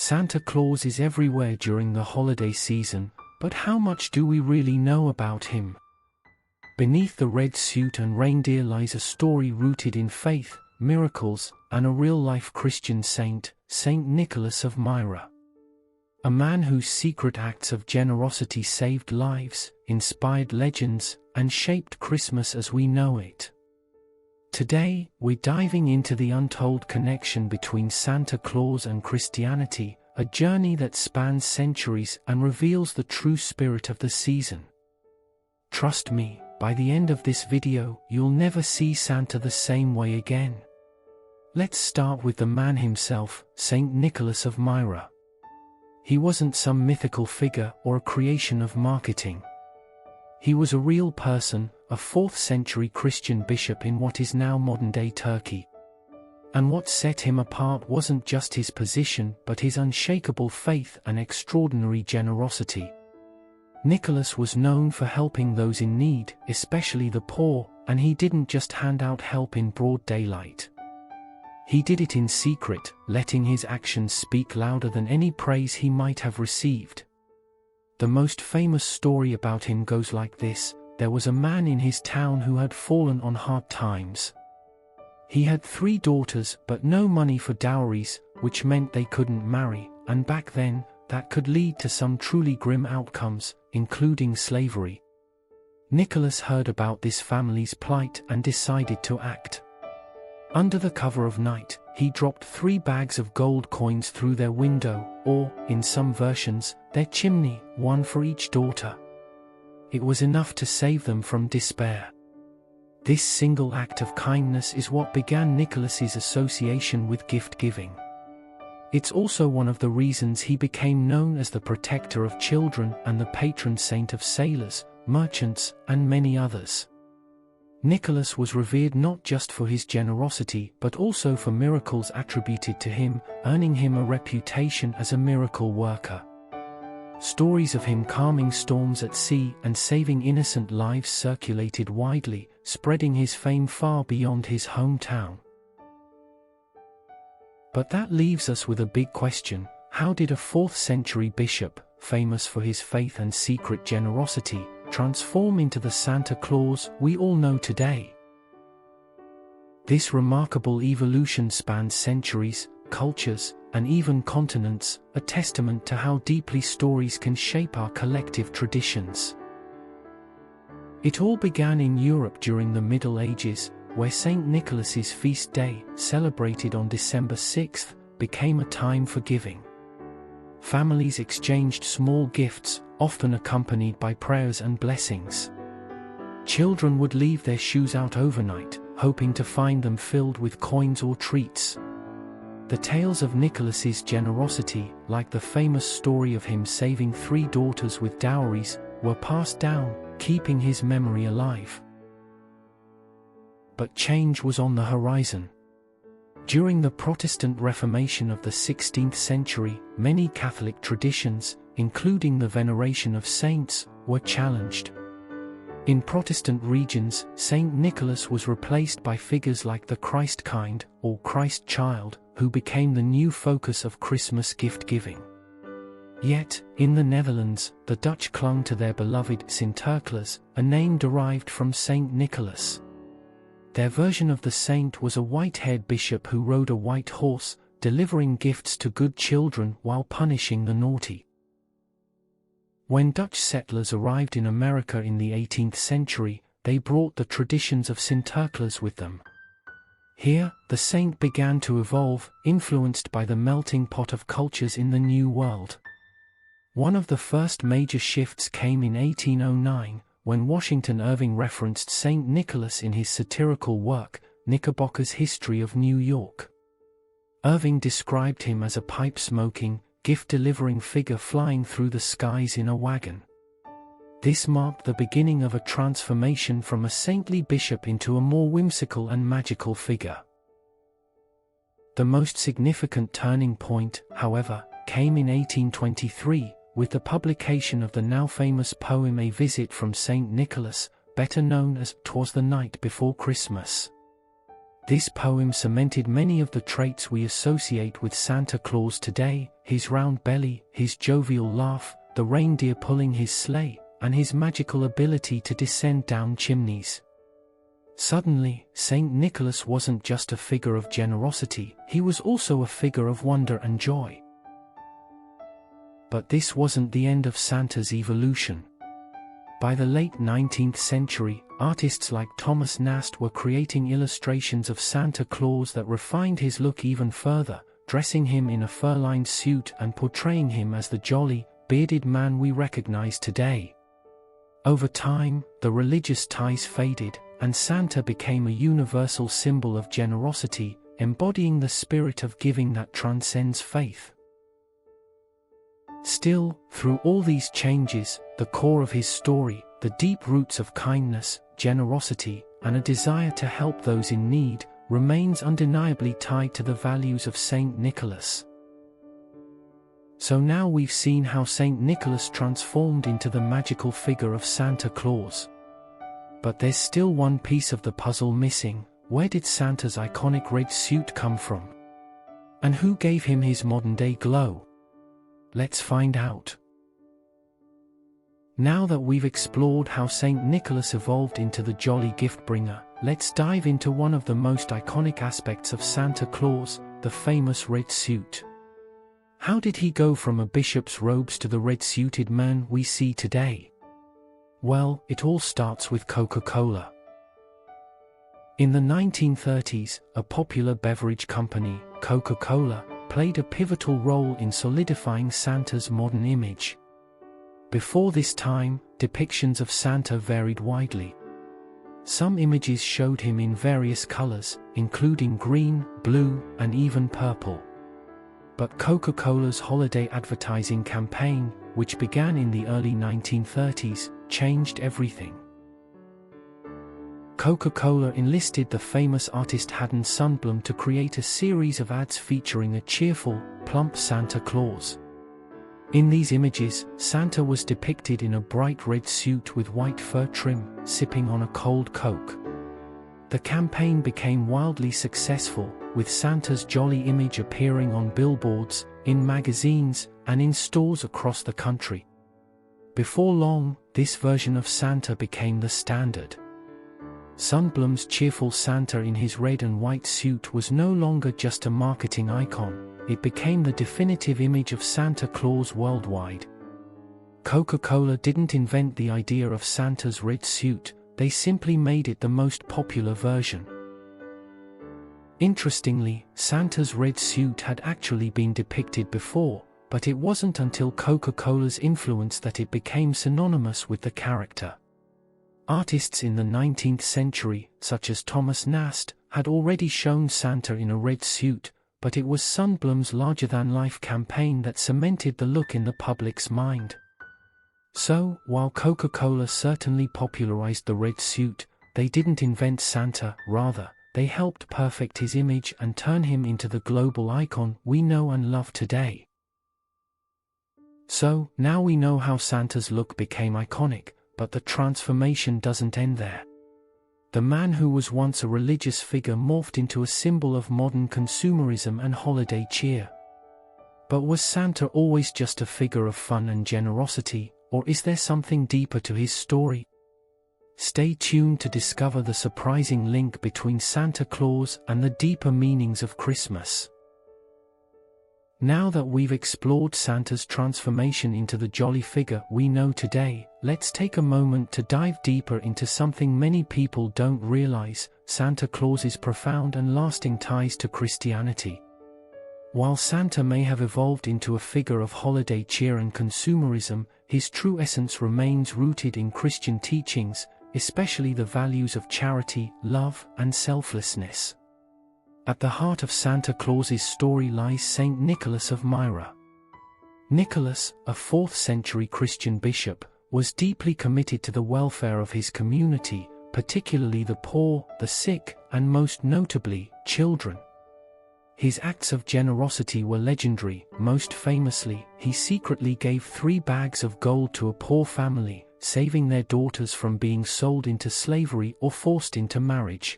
Santa Claus is everywhere during the holiday season, but how much do we really know about him? Beneath the red suit and reindeer lies a story rooted in faith, miracles, and a real-life Christian saint, Saint Nicholas of Myra. A man whose secret acts of generosity saved lives, inspired legends, and shaped Christmas as we know it. Today, we're diving into the untold connection between Santa Claus and Christianity, a journey that spans centuries and reveals the true spirit of the season. Trust me, by the end of this video, you'll never see Santa the same way again. Let's start with the man himself, Saint Nicholas of Myra. He wasn't some mythical figure or a creation of marketing. He was a real person, a 4th century Christian bishop in what is now modern-day Turkey. And what set him apart wasn't just his position but his unshakable faith and extraordinary generosity. Nicholas was known for helping those in need, especially the poor, and he didn't just hand out help in broad daylight. He did it in secret, letting his actions speak louder than any praise he might have received. The most famous story about him goes like this: there was a man in his town who had fallen on hard times. He had 3 daughters but no money for dowries, which meant they couldn't marry, and back then, that could lead to some truly grim outcomes, including slavery. Nicholas heard about this family's plight and decided to act. Under the cover of night, he dropped 3 bags of gold coins through their window, or, in some versions, their chimney, one for each daughter. It was enough to save them from despair. This single act of kindness is what began Nicholas's association with gift-giving. It's also one of the reasons he became known as the protector of children and the patron saint of sailors, merchants, and many others. Nicholas was revered not just for his generosity but also for miracles attributed to him, earning him a reputation as a miracle worker. Stories of him calming storms at sea and saving innocent lives circulated widely, spreading his fame far beyond his hometown. But that leaves us with a big question: how did a 4th century bishop, famous for his faith and secret generosity, transform into the Santa Claus we all know today? This remarkable evolution spans centuries, cultures, and even continents, a testament to how deeply stories can shape our collective traditions. It all began in Europe during the Middle Ages, where St. Nicholas's feast day, celebrated on December 6th, became a time for giving. Families exchanged small gifts, often accompanied by prayers and blessings. Children would leave their shoes out overnight, hoping to find them filled with coins or treats. The tales of Nicholas's generosity, like the famous story of him saving 3 daughters with dowries, were passed down, keeping his memory alive. But change was on the horizon. During the Protestant Reformation of the 16th century, many Catholic traditions, including the veneration of saints, were challenged. In Protestant regions, Saint Nicholas was replaced by figures like the Christ kind, or Christ child, who became the new focus of Christmas gift-giving. Yet, in the Netherlands, the Dutch clung to their beloved Sinterklaas, a name derived from Saint Nicholas. Their version of the saint was a white-haired bishop who rode a white horse, delivering gifts to good children while punishing the naughty. When Dutch settlers arrived in America in the 18th century, they brought the traditions of Sinterklaas with them. Here, the saint began to evolve, influenced by the melting pot of cultures in the New World. One of the first major shifts came in 1809, when Washington Irving referenced Saint Nicholas in his satirical work, Knickerbocker's History of New York. Irving described him as a pipe-smoking, gift-delivering figure flying through the skies in a wagon. This marked the beginning of a transformation from a saintly bishop into a more whimsical and magical figure. The most significant turning point, however, came in 1823, with the publication of the now famous poem A Visit from Saint Nicholas, better known as "'Twas the Night Before Christmas." This poem cemented many of the traits we associate with Santa Claus today: his round belly, his jovial laugh, the reindeer pulling his sleigh, and his magical ability to descend down chimneys. Suddenly, Saint Nicholas wasn't just a figure of generosity, he was also a figure of wonder and joy. But this wasn't the end of Santa's evolution. By the late 19th century, artists like Thomas Nast were creating illustrations of Santa Claus that refined his look even further, dressing him in a fur-lined suit and portraying him as the jolly, bearded man we recognize today. Over time, the religious ties faded, and Santa became a universal symbol of generosity, embodying the spirit of giving that transcends faith. Still, through all these changes, the core of his story, the deep roots of kindness, generosity, and a desire to help those in need, remains undeniably tied to the values of Saint Nicholas. So now we've seen how Saint Nicholas transformed into the magical figure of Santa Claus. But there's still one piece of the puzzle missing: where did Santa's iconic red suit come from? And who gave him his modern-day glow? Let's find out. Now that we've explored how Saint Nicholas evolved into the jolly gift-bringer, let's dive into one of the most iconic aspects of Santa Claus, the famous red suit. How did he go from a bishop's robes to the red-suited man we see today? Well, it all starts with Coca-Cola. In the 1930s, a popular beverage company, Coca-Cola, played a pivotal role in solidifying Santa's modern image. Before this time, depictions of Santa varied widely. Some images showed him in various colors, including green, blue, and even purple. But Coca-Cola's holiday advertising campaign, which began in the early 1930s, changed everything. Coca-Cola enlisted the famous artist Haddon Sundblom to create a series of ads featuring a cheerful, plump Santa Claus. In these images, Santa was depicted in a bright red suit with white fur trim, sipping on a cold Coke. The campaign became wildly successful, with Santa's jolly image appearing on billboards, in magazines, and in stores across the country. Before long, this version of Santa became the standard. Sundblom's cheerful Santa in his red and white suit was no longer just a marketing icon, it became the definitive image of Santa Claus worldwide. Coca-Cola didn't invent the idea of Santa's red suit, they simply made it the most popular version. Interestingly, Santa's red suit had actually been depicted before, but it wasn't until Coca-Cola's influence that it became synonymous with the character. Artists in the 19th century, such as Thomas Nast, had already shown Santa in a red suit, but it was Sundblom's larger-than-life campaign that cemented the look in the public's mind. So, while Coca-Cola certainly popularized the red suit, they didn't invent Santa, rather, they helped perfect his image and turn him into the global icon we know and love today. So, now we know how Santa's look became iconic, but the transformation doesn't end there. The man who was once a religious figure morphed into a symbol of modern consumerism and holiday cheer. But was Santa always just a figure of fun and generosity, or is there something deeper to his story? Stay tuned to discover the surprising link between Santa Claus and the deeper meanings of Christmas. Now that we've explored Santa's transformation into the jolly figure we know today, let's take a moment to dive deeper into something many people don't realize: Santa Claus's profound and lasting ties to Christianity. While Santa may have evolved into a figure of holiday cheer and consumerism, his true essence remains rooted in Christian teachings, especially the values of charity, love, and selflessness. At the heart of Santa Claus's story lies Saint Nicholas of Myra. Nicholas, a 4th-century Christian bishop, was deeply committed to the welfare of his community, particularly the poor, the sick, and most notably, children. His acts of generosity were legendary. Most famously, he secretly gave 3 bags of gold to a poor family, saving their daughters from being sold into slavery or forced into marriage.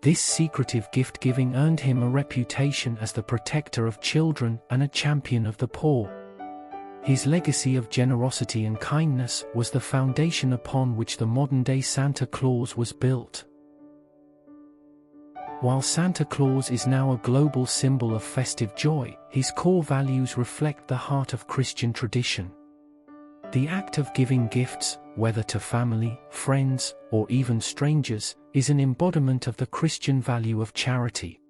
This secretive gift-giving earned him a reputation as the protector of children and a champion of the poor. His legacy of generosity and kindness was the foundation upon which the modern-day Santa Claus was built. While Santa Claus is now a global symbol of festive joy, his core values reflect the heart of Christian tradition. The act of giving gifts, whether to family, friends, or even strangers, is an embodiment of the Christian value of charity.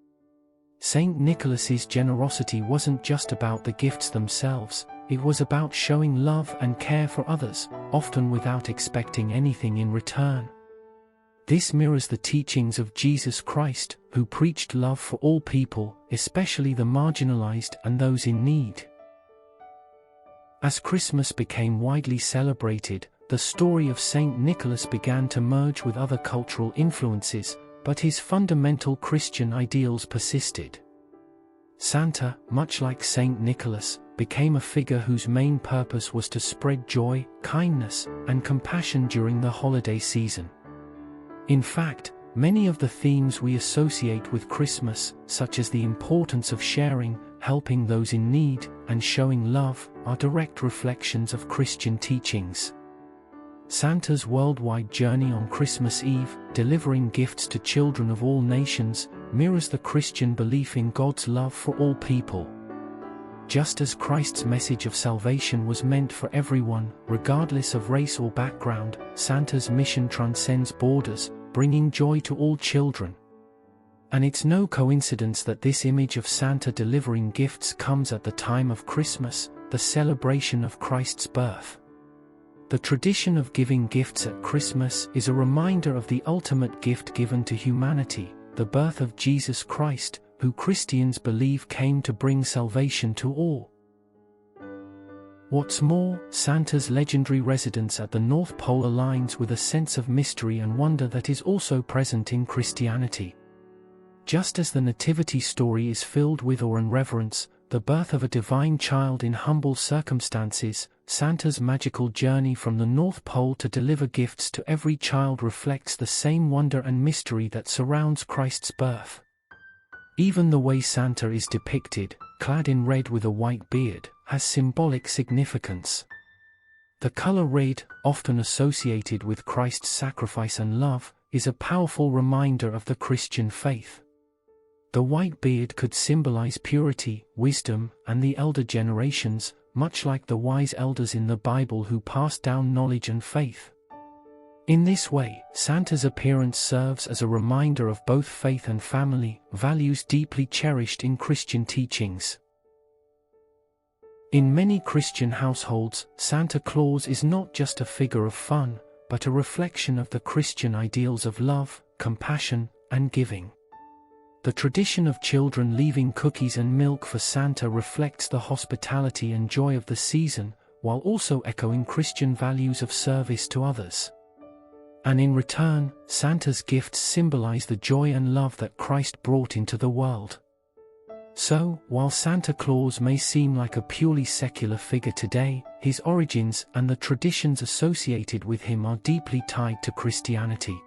Saint Nicholas's generosity wasn't just about the gifts themselves, it was about showing love and care for others, often without expecting anything in return. This mirrors the teachings of Jesus Christ, who preached love for all people, especially the marginalized and those in need. As Christmas became widely celebrated, the story of Saint Nicholas began to merge with other cultural influences, but his fundamental Christian ideals persisted. Santa, much like Saint Nicholas, became a figure whose main purpose was to spread joy, kindness, and compassion during the holiday season. In fact, many of the themes we associate with Christmas, such as the importance of sharing, helping those in need, and showing love, are direct reflections of Christian teachings. Santa's worldwide journey on Christmas Eve, delivering gifts to children of all nations, mirrors the Christian belief in God's love for all people. Just as Christ's message of salvation was meant for everyone, regardless of race or background, Santa's mission transcends borders, bringing joy to all children. And it's no coincidence that this image of Santa delivering gifts comes at the time of Christmas, the celebration of Christ's birth. The tradition of giving gifts at Christmas is a reminder of the ultimate gift given to humanity, the birth of Jesus Christ, who Christians believe came to bring salvation to all. What's more, Santa's legendary residence at the North Pole aligns with a sense of mystery and wonder that is also present in Christianity. Just as the nativity story is filled with awe and reverence, the birth of a divine child in humble circumstances, Santa's magical journey from the North Pole to deliver gifts to every child reflects the same wonder and mystery that surrounds Christ's birth. Even the way Santa is depicted, clad in red with a white beard, has symbolic significance. The color red, often associated with Christ's sacrifice and love, is a powerful reminder of the Christian faith. The white beard could symbolize purity, wisdom, and the elder generations, much like the wise elders in the Bible who passed down knowledge and faith. In this way, Santa's appearance serves as a reminder of both faith and family, values deeply cherished in Christian teachings. In many Christian households, Santa Claus is not just a figure of fun, but a reflection of the Christian ideals of love, compassion, and giving. The tradition of children leaving cookies and milk for Santa reflects the hospitality and joy of the season, while also echoing Christian values of service to others. And in return, Santa's gifts symbolize the joy and love that Christ brought into the world. So, while Santa Claus may seem like a purely secular figure today, his origins and the traditions associated with him are deeply tied to Christianity.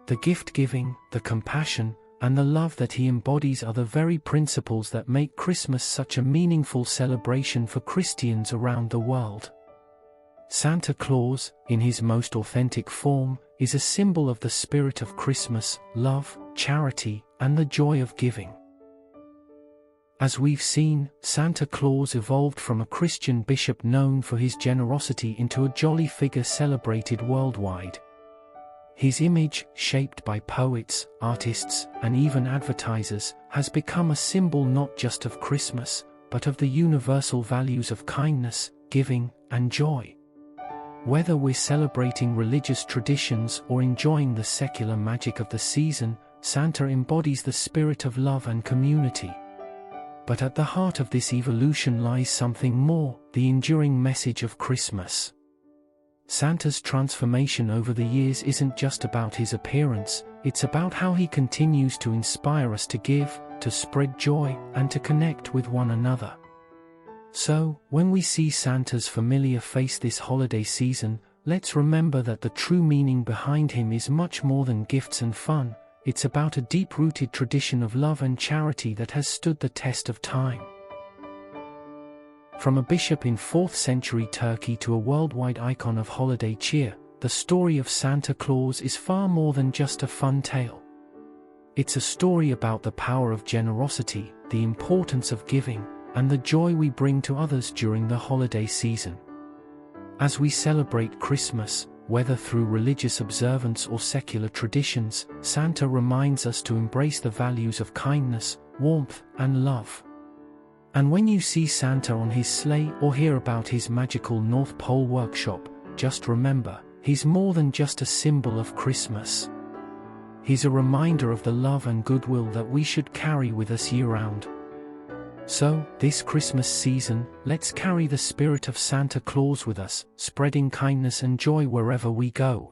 The gift-giving, the compassion, and the love that he embodies are the very principles that make Christmas such a meaningful celebration for Christians around the world. Santa Claus, in his most authentic form, is a symbol of the spirit of Christmas, love, charity, and the joy of giving. As we've seen, Santa Claus evolved from a Christian bishop known for his generosity into a jolly figure celebrated worldwide. His image, shaped by poets, artists, and even advertisers, has become a symbol not just of Christmas, but of the universal values of kindness, giving, and joy. Whether we're celebrating religious traditions or enjoying the secular magic of the season, Santa embodies the spirit of love and community. But at the heart of this evolution lies something more, the enduring message of Christmas. Santa's transformation over the years isn't just about his appearance, it's about how he continues to inspire us to give, to spread joy, and to connect with one another. So, when we see Santa's familiar face this holiday season, let's remember that the true meaning behind him is much more than gifts and fun. It's about a deep-rooted tradition of love and charity that has stood the test of time. From a bishop in 4th century Turkey to a worldwide icon of holiday cheer, the story of Santa Claus is far more than just a fun tale. It's a story about the power of generosity, the importance of giving, and the joy we bring to others during the holiday season. As we celebrate Christmas, whether through religious observance or secular traditions, Santa reminds us to embrace the values of kindness, warmth, and love. And when you see Santa on his sleigh or hear about his magical North Pole workshop, just remember, he's more than just a symbol of Christmas. He's a reminder of the love and goodwill that we should carry with us year-round. So, this Christmas season, let's carry the spirit of Santa Claus with us, spreading kindness and joy wherever we go.